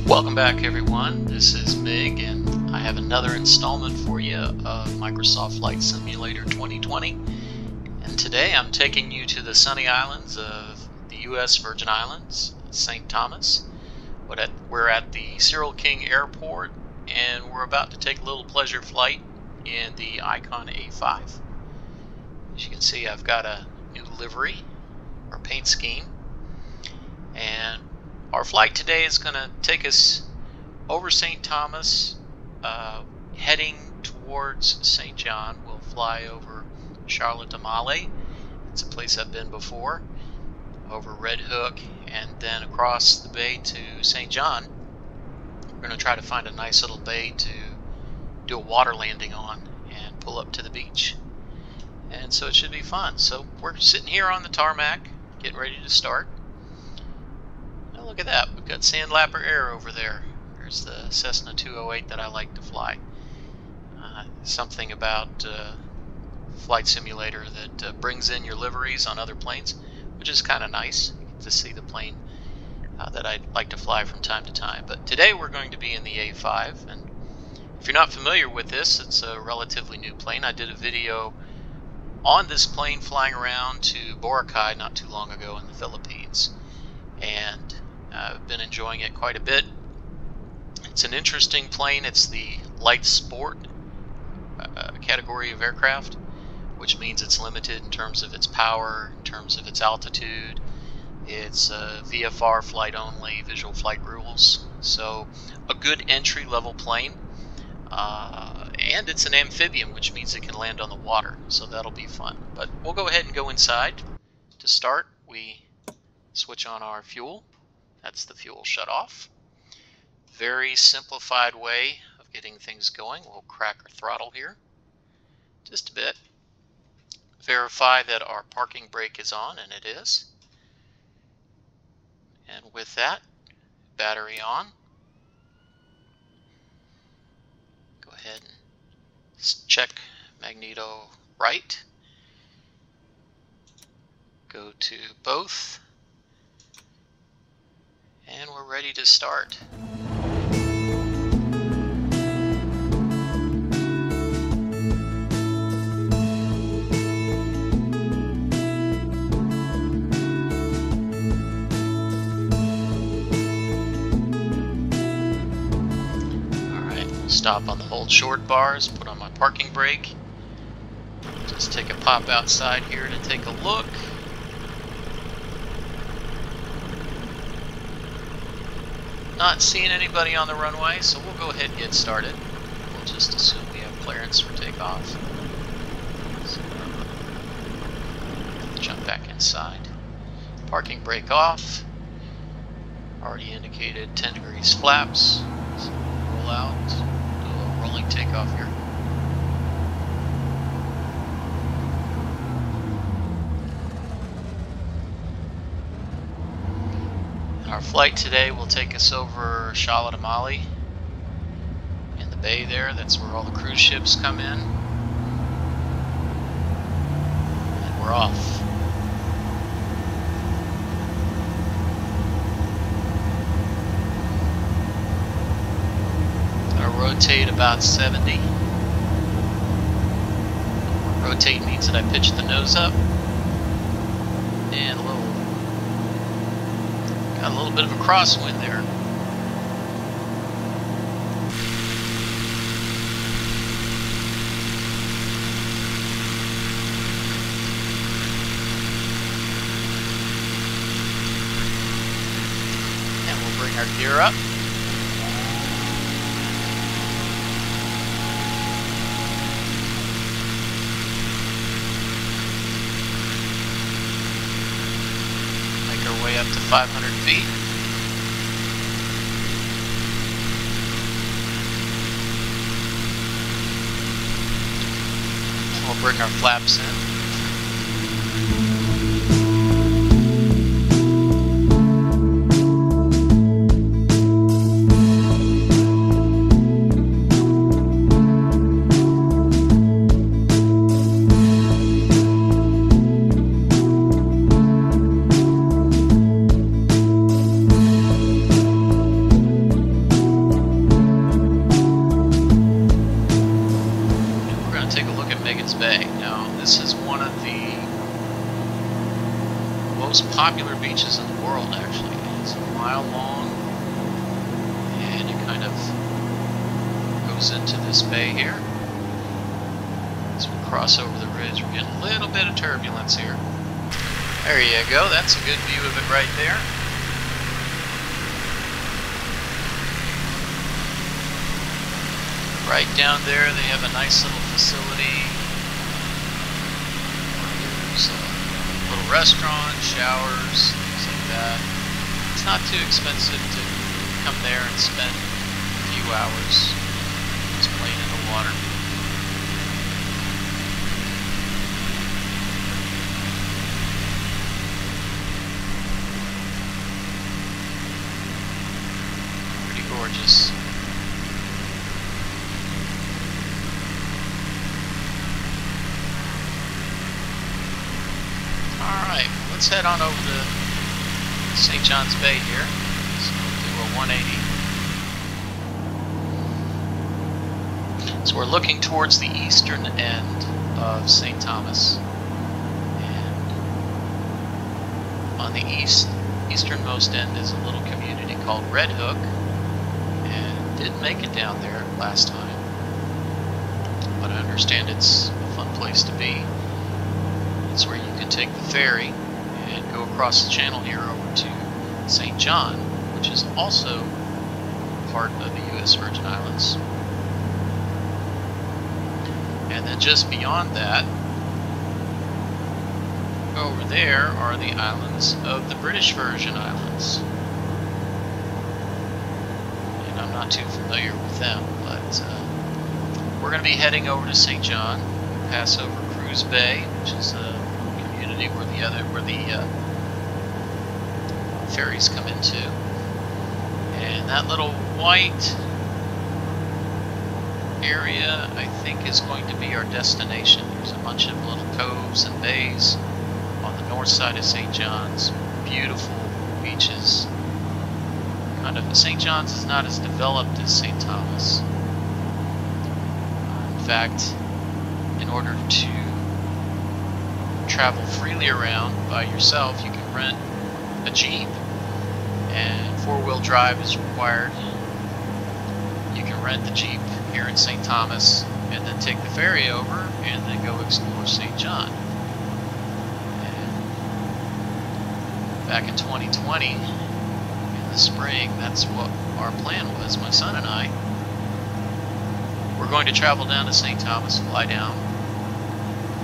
Welcome back, everyone. This is Mig, and I have another installment for you of Microsoft Flight Simulator 2020. And today I'm taking you to the sunny islands of the U.S. Virgin Islands, St. Thomas. We're at the Cyril King Airport, and we're about to take a little pleasure flight in the Icon A5. As you can see, I've got a new livery or paint scheme, and our flight today is going to take us over St. Thomas, heading towards St. John. We'll fly over Charlotte Amalie. It's a place I've been before. Over Red Hook, and then across the bay to St. John. We're going to try to find a nice little bay to do a water landing on and pull up to the beach. And so it should be fun. So we're sitting here on the tarmac, getting ready to start. Look at that, we've got Sandlapper Air over there. There's the Cessna 208 that I like to fly. Something about Flight Simulator that brings in your liveries on other planes, which is kind of nice. You get to see the plane that I'd like to fly from time to time. But today we're going to be in the A5, and if you're not familiar with this, it's a relatively new plane. I did a video on this plane flying around to Boracay not too long ago in the Philippines, and I've been enjoying it quite a bit. It's an interesting plane. It's the light sport category of aircraft, which means it's limited in terms of its power, in terms of its altitude. It's VFR flight only, visual flight rules. So a good entry-level plane. And it's an amphibian, which means it can land on the water. So that'll be fun. But we'll go ahead and go inside. To start, we switch on our fuel. That's the fuel shut off. Very simplified way of getting things going. We'll crack our throttle here just a bit. Verify that our parking brake is on, and it is. And with that, battery on. Go ahead and check magneto right. Go to both. And we're ready to start. Alright, stop on the hold short bars, put on my parking brake. Just take a pop outside here to take a look. Not seeing anybody on the runway, so we'll go ahead and get started. We'll just assume we have clearance for takeoff. So, jump back inside. Parking brake off. Already indicated 10 degrees flaps. So roll out. Do a little rolling takeoff here. Our flight today will take us over Charlotte Amalie in the bay there. That's where all the cruise ships come in. And we're off. I'll rotate about 70. Rotate means that I pitch the nose up. And got a little bit of a crosswind there. And we'll bring our gear up. Way up to 500 feet. We'll bring our flaps in. popular beaches in the world, actually. It's a mile long, and it kind of goes into this bay here. As we cross over the ridge, we're getting a little bit of turbulence here. There you go, that's a good view of it right there. Right down there, they have a nice little facility. There's a little restaurant, showers, things like that. It's not too expensive to come there and spend a few hours just playing in the water. Pretty gorgeous. Alright, let's head on over to St. John's Bay here. So we'll do a 180. So we're looking towards the eastern end of St. Thomas. And on the easternmost end is a little community called Red Hook. And didn't make it down there last time. But I understand it's a fun place to be. It's where you can take the ferry and go across the channel here over to St. John, which is also part of the U.S. Virgin Islands. And then just beyond that, over there are the islands of the British Virgin Islands. And I'm not too familiar with them, but we're going to be heading over to St. John. We'll pass over Cruz Bay, which is a community where the ferries come into, and that little white area I think is going to be our destination. There's a bunch of little coves and bays on the north side of St. John's. Beautiful beaches. St. John's is not as developed as St. Thomas. In fact, in order to travel freely around by yourself, you can rent a Jeep, and four-wheel drive is required. You can rent the Jeep here in St. Thomas and then take the ferry over and then go explore St. John. And back in 2020, in the spring, that's what our plan was, my son and I. We're going to travel down to St. Thomas, fly down,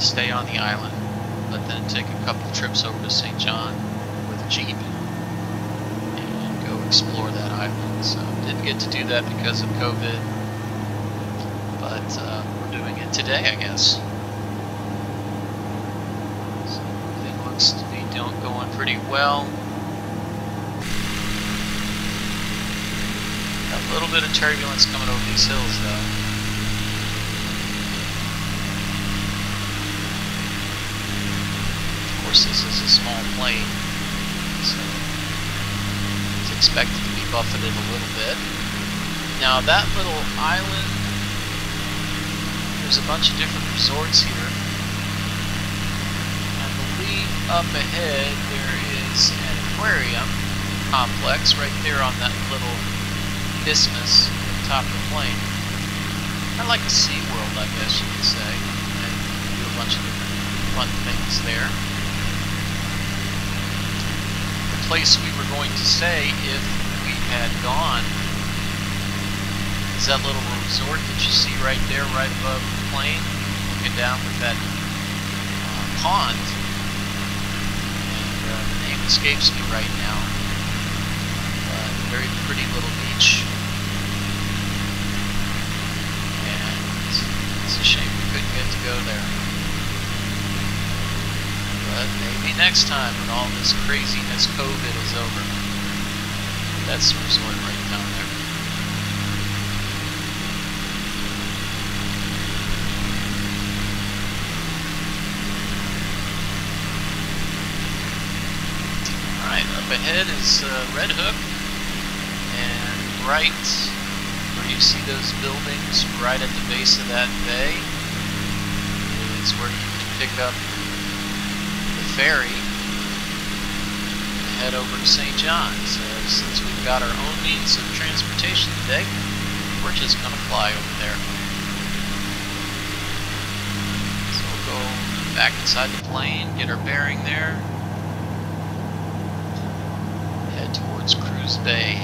stay on the island, but then take a couple trips over to St. John with a Jeep and go explore that island. So didn't get to do that because of COVID, but we're doing it today, I guess. So everything looks to be going pretty well. Got a little bit of turbulence coming over these hills though. This is a small plane, so it's expected to be buffeted a little bit. Now that little island, there's a bunch of different resorts here. I believe up ahead there is an aquarium complex right there on that little isthmus at the top of the plane. Kind of like a SeaWorld, I guess you could say. And do a bunch of different fun things there. Place we were going to stay if we had gone is that little resort that you see right there, right above the plane, looking down with that pond. And the name escapes me right now. Very pretty little beach. And it's a shame we couldn't get to go there. But maybe next time when all this craziness COVID is over. That's the resort right down there. Alright, up ahead is Red Hook. And right where you see those buildings, right at the base of that bay, is where you can pick up ferry head over to St. John's. Since we've got our own means of transportation today, we're just going to fly over there. So we'll go back inside the plane, get our bearing there, head towards Cruz Bay.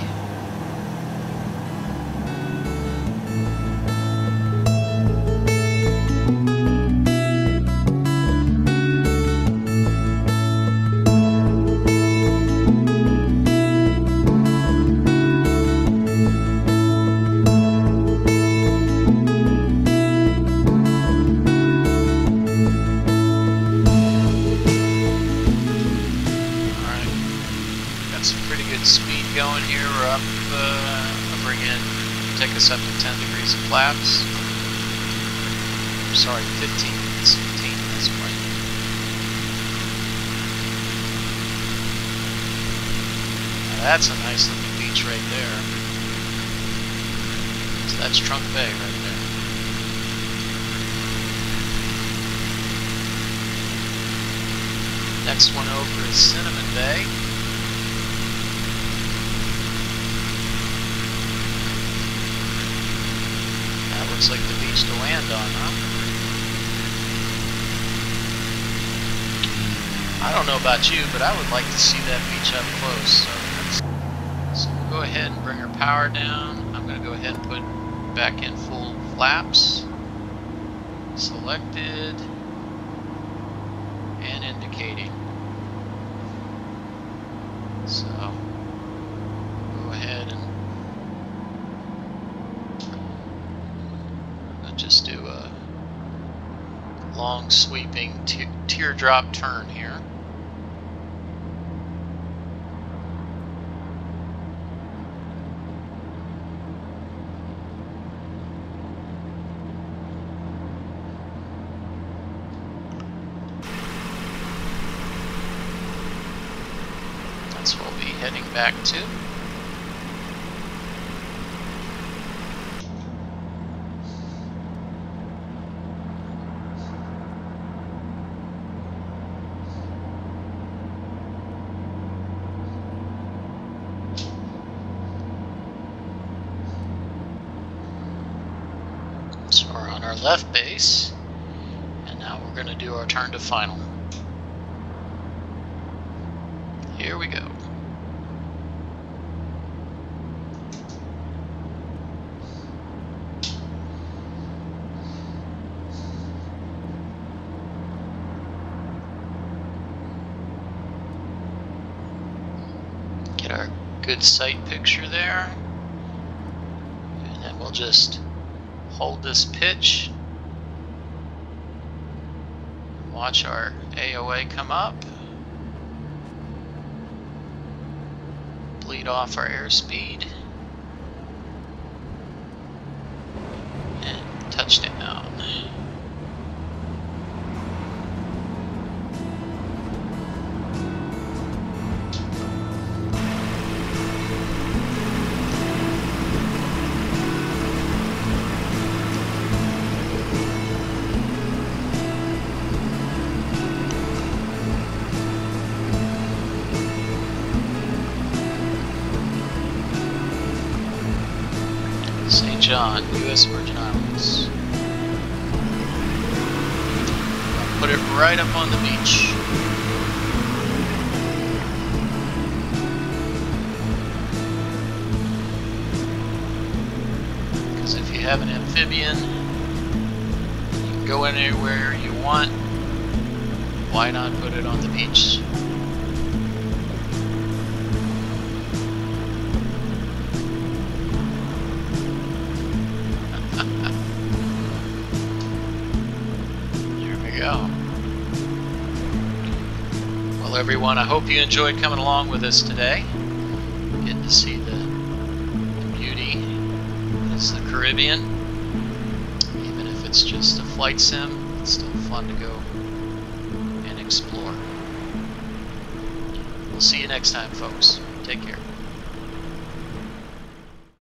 Speed going here. We're up, I'll bring in, take us up to 10 degrees of flaps. I'm sorry, 15, it's 15 in this plane. Now that's a nice looking beach right there. So that's Trunk Bay right there. Next one over is Cinnamon Bay. Looks like the beach to land on, huh? I don't know about you, but I would like to see that beach up close. So we'll go ahead and bring our power down. I'm going to go ahead and put back in full flaps. Selected. And indicating. So, go ahead and just do a long sweeping teardrop turn here. That's what we'll be heading back to. So we're on our left base, and now we're going to do our turn to final. Here we go. Get our good sight picture there, and then we'll just hold this pitch, watch our AOA come up, bleed off our airspeed, and touchdown. St. John, U.S. Virgin Islands. Put it right up on the beach. Because if you have an amphibian, you can go anywhere you want. Why not put it on the beach? Well, everyone, I hope you enjoyed coming along with us today. Getting to see the beauty is the Caribbean. Even if it's just a flight sim, it's still fun to go and explore. We'll see you next time, folks. Take care.